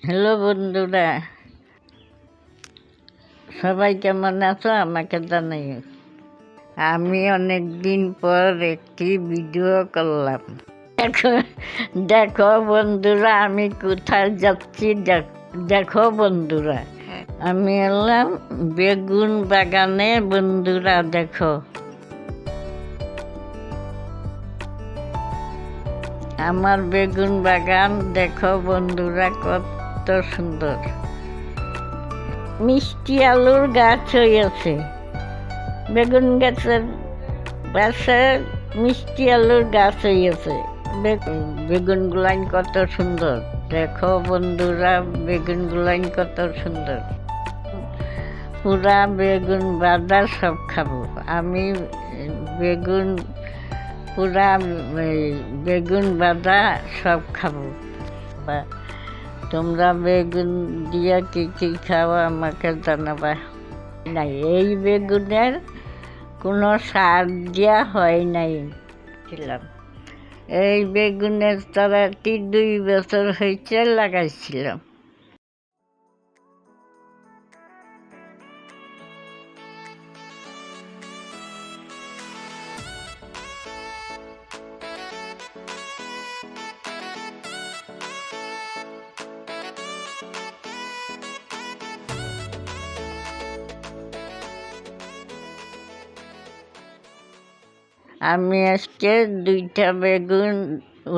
Hello বন্ধুরা, সবাই কেমন আছো আমাকে জানাই। আমি অনেক দিন পর একটি ভিডিও করলাম। দেখো দেখো বন্ধুরা, আমি কোথায় যাচ্ছি দেখো বন্ধুরা। আমি এলাম বেগুন বাগানে। বন্ধুরা দেখো, আমার বেগুন বাগান দেখো বন্ধুরা, কত সুন্দর। মিষ্টি আলুর গাছ হয়েছে, বেগুন গাছের পাশে মিষ্টি আলুর গাছ হয়েছে। বেগুন গুলান কত সুন্দর দেখো বন্ধুরা, বেগুন গুলান কত সুন্দর। পুরা বেগুন বাদা সব খাবো আমি। বেগুন পুরা বেগুন বাদা সব খাবো। তোমরা বেগুন দিয়া কি কি খাও আমাকে জানাবা। নাই, এই বেগুনের কোনো সার দেওয়া হয় নাই ছিলাম। এই বেগুনের চারাটি 2 বছর হয়েছে লাগাইছিলাম। আমি আজকে 2টা বেগুন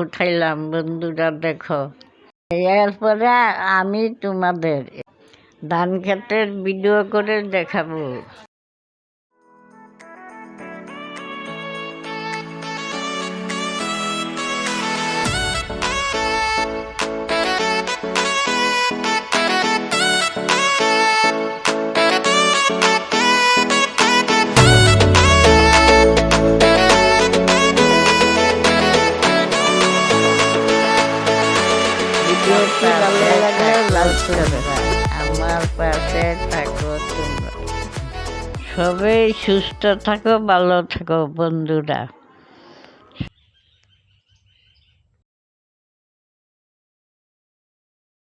উঠাইলাম বন্ধুরা দেখো। এরপরে আমি তোমাদের ধান ক্ষেতের ভিডিও করে দেখাবো। আমার পাশে থাকো তোমরা, সবাই সুস্থ থাকো, ভালো থাকো বন্ধুরা।